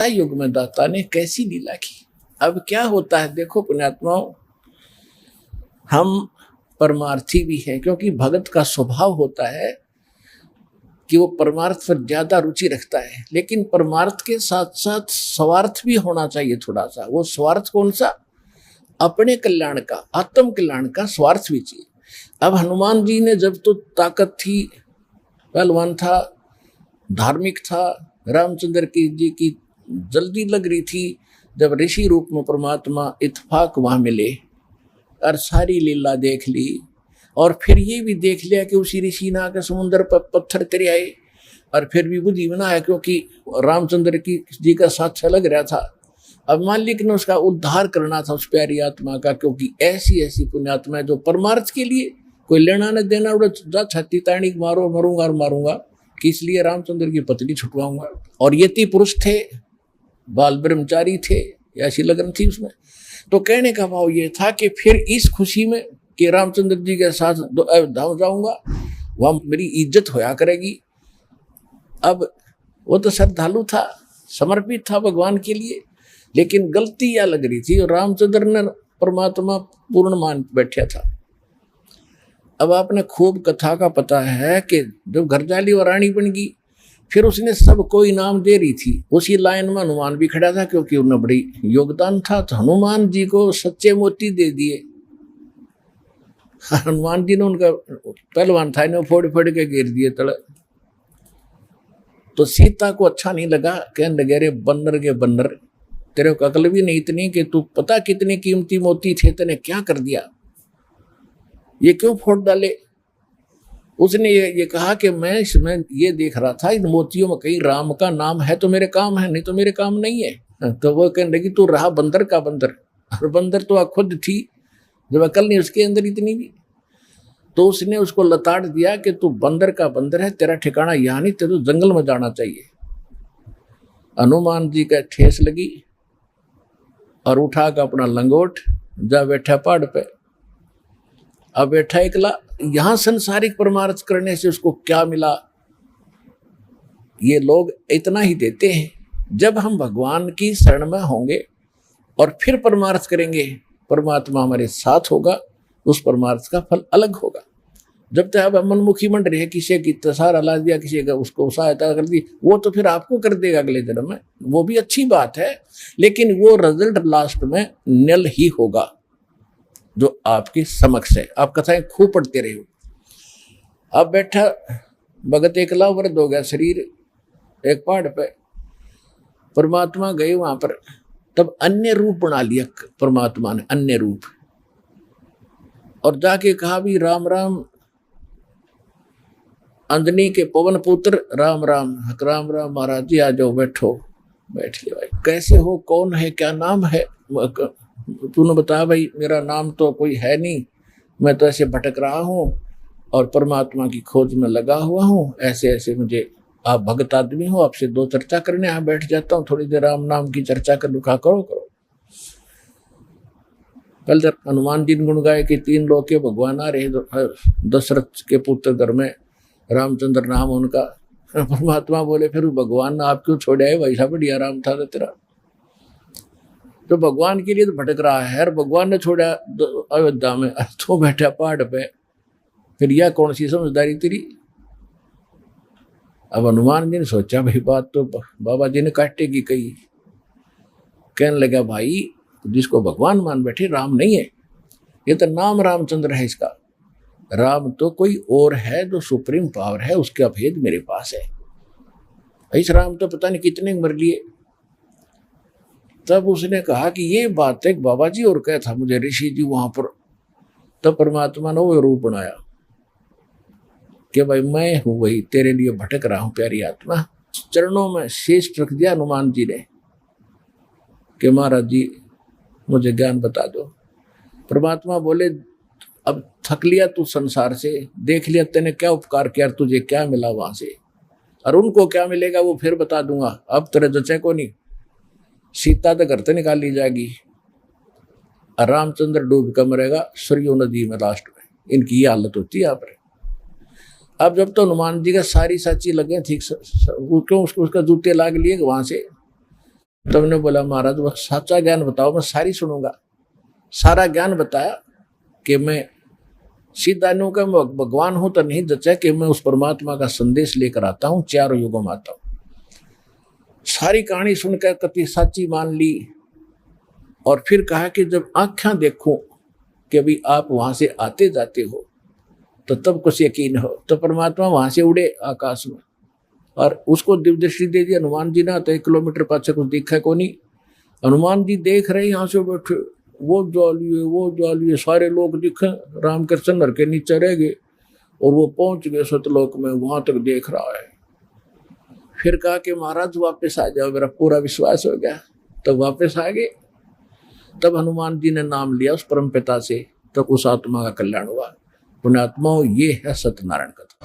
युग में दाता ने कैसी लीला की। अब क्या होता है देखो पुण्यात्माओं, हम परमार्थी भी हैं, क्योंकि भगत का स्वभाव होता है कि वो परमार्थ पर ज्यादा रुचि रखता है, लेकिन परमार्थ के साथ साथ स्वार्थ भी होना चाहिए थोड़ा सा। वो स्वार्थ कौन सा? अपने कल्याण का, आत्म कल्याण का स्वार्थ भी चाहिए। अब हनुमान जी ने जब तो ताकत थी, पहलवान था, धार्मिक था, रामचंद्र जी की जल्दी लग रही थी, जब ऋषि रूप में परमात्मा इत्फाक वहां मिले और सारी लीला देख ली, और फिर ये भी देख लिया कि उसी ऋषि ने आकर समुद्र पर पत्थर करे आए, और फिर भी बुद्धि बनाया क्योंकि रामचंद्र की जी का साथ लग रहा था। अब मालिक ने उसका उद्धार करना था उस प्यारी आत्मा का, क्योंकि ऐसी ऐसी पुण्यात्मा है जो परमार्थ के लिए कोई लेना न देना, उड़ा छाती ताणी मारो, मरूंगा और मारूंगा कि इसलिए रामचंद्र की पत्नी छुटवाऊंगा। और यति पुरुष थे, बाल ब्रह्मचारी थे, ऐसी लगन थी उसमें। तो कहने का भाव ये था कि फिर इस खुशी में कि रामचंद्र जी के साथ धाम जाऊंगा, वहां मेरी इज्जत होया करेगी। अब वो तो श्रद्धालु था, समर्पित था भगवान के लिए, लेकिन गलती यह लग रही थी, और रामचंद्र ने परमात्मा पूर्ण मान बैठा था। अब आपने खूब कथा का पता है कि जब घरजाली और रानी बन गई, फिर उसने सबको इनाम दे रही थी। उसी लाइन में हनुमान भी खड़ा था, क्योंकि उन्हें बड़ी योगदान था, तो हनुमान जी को सच्चे मोती दे दिए। हनुमान जी ने उनका पहलवान था, इन्हें फोड़ फोड़ के गिर दिए तले। तो सीता को अच्छा नहीं लगा, कहने लगे रे बन्नर के बन्नर, तेरे को अकल भी नहीं इतनी कि तू पता कितने कीमती मोती थे, तेने क्या कर दिया, ये क्यों फोड़ डाले। उसने ये कहा कि मैं इसमें ये देख रहा था, इन मोतियों में कहीं राम का नाम है तो मेरे काम है, नहीं तो मेरे काम नहीं है। तो वो कहने लगी तू रहा बंदर का बंदर, और बंदर तो खुद थी, जब अकल नहीं उसके अंदर इतनी भी। तो उसने उसको लताड़ दिया कि तू बंदर का बंदर है, तेरा ठिकाना यहाँ नहीं, तेरे तो जंगल में जाना चाहिए। हनुमान जी का ठेस लगी, और उठा कर अपना लंगोट जा बैठा पहाड़ पे। अब बैठा एकला, यहां संसारिक परमार्थ करने से उसको क्या मिला, ये लोग इतना ही देते हैं। जब हम भगवान की शरण में होंगे और फिर परमार्थ करेंगे, परमात्मा हमारे साथ होगा, उस परमार्थ का फल अलग होगा। जब तक आप मनमुखी मंड रहे, किसी की सहारा ला दिया, किसी का उसको सहायता कर दी, वो तो फिर आपको कर देगा अगले जन्म में, वो भी अच्छी बात है, लेकिन वो रिजल्ट लास्ट में नल ही होगा जो आपके समक्ष है। आप कथाएं खूब पढ़ते रहे हो। अब बैठा भगत एकला, वृद्ध हो गया शरीर, एक पहाड़ पे। परमात्मा गए वहां पर, तब अन्य रूप बना लिया परमात्मा ने, अन्य रूप, और जाके कहा भी राम राम, अंजनी के पवन पुत्र राम राम, राम राम महाराज जी आ जाओ, बैठो। बैठ लिया। भाई कैसे हो, कौन है, क्या नाम है? तूने बताया भाई मेरा नाम तो कोई है नहीं, मैं तो ऐसे भटक रहा हूँ और परमात्मा की खोज में लगा हुआ हूँ, ऐसे ऐसे मुझे, आप भगत आदमी हो, आपसे दो चर्चा करने यहाँ बैठ जाता हूँ, थोड़ी देर राम नाम की चर्चा कर लूँ, करो। कल जब हनुमान जी ने गुण गाए कि तीन लोग के भगवान आ रहे, दशरथ के पुत्र घर में, रामचंद्र नाम उनका। परमात्मा बोले फिर भगवान ने आप क्यों छोड़े आए, वैसा बढ़िया राम था तेरा, तो भगवान के लिए तो भटक रहा है, और भगवान ने छोड़ा अयोध्या में, तो बैठा पहाड़ पे, फिर यह कौन सी समझदारी तेरी। अब हनुमान जी ने सोचा भाई बात तो बाबा जी ने काटेगी कही। कहने लगा भाई जिसको भगवान मान बैठे, राम नहीं है, ये तो नाम रामचंद्र है इसका, राम तो कोई और है जो सुप्रीम पावर है, उसका भेद मेरे पास है। इस राम तो पता नहीं कितने मर लिए। तब उसने कहा कि ये बात है बाबा जी, और क्या था मुझे ऋषि जी वहां पर। तब परमात्मा ने वो रूप बनाया कि भाई मैं हूं वही, तेरे लिए भटक रहा हूं प्यारी आत्मा। चरणों में शीश रख दिया हनुमान जी ने कि महाराज जी मुझे ज्ञान बता दो। परमात्मा बोले अब थक लिया तू संसार से, देख लिया तेने क्या उपकार किया, तुझे क्या मिला वहां से, और उनको क्या मिलेगा वो फिर बता दूंगा, अब तेरे जचे को नहीं। सीता तो घर से निकाल ली जाएगी, और रामचंद्र डूब कर मरेगा सरयू नदी में लास्ट में। इनकी ये हालत होती है यहाँ पर। अब जब तो हनुमान जी का सारी साची लगे ठीक, क्यों उसका जूते लाग लिए वहां से, तब ने बोला महाराज वह सच्चा ज्ञान बताओ, मैं सारी सुनूंगा। सारा ज्ञान बताया कि मैं सीधा नु का भगवान हूं तो नहीं जचा कि मैं उस परमात्मा का संदेश लेकर आता हूं, चारों युगों में आता हूं। सारी कहानी सुनकर कति साची मान ली। और फिर कहा कि जब आंखें देखूं कि अभी आप वहां से आते जाते हो तो तब कुछ यकीन हो। तो परमात्मा वहां से उड़े आकाश में और उसको दिव्य दृष्टि दे दी। हनुमान जी ना तो 1 किलोमीटर पाछे कुछ दिखा को नहीं। हनुमान जी देख रहे यहाँ से बैठे, वो ज्वालिए सारे लोग दिखे, रामकृष्ण हर के नीचे रह गए और वो पहुंच गए सतलोक में, वहां तक देख रहा है। फिर कहा कि महाराज वापस आ जाओ, मेरा पूरा विश्वास हो गया। तब वापस आ गए। तब हनुमान जी ने नाम लिया उस परम पिता से, तब उस आत्मा का कल्याण हुआ। पुण्यात्माओं, ये है सत्यनारायण कथा।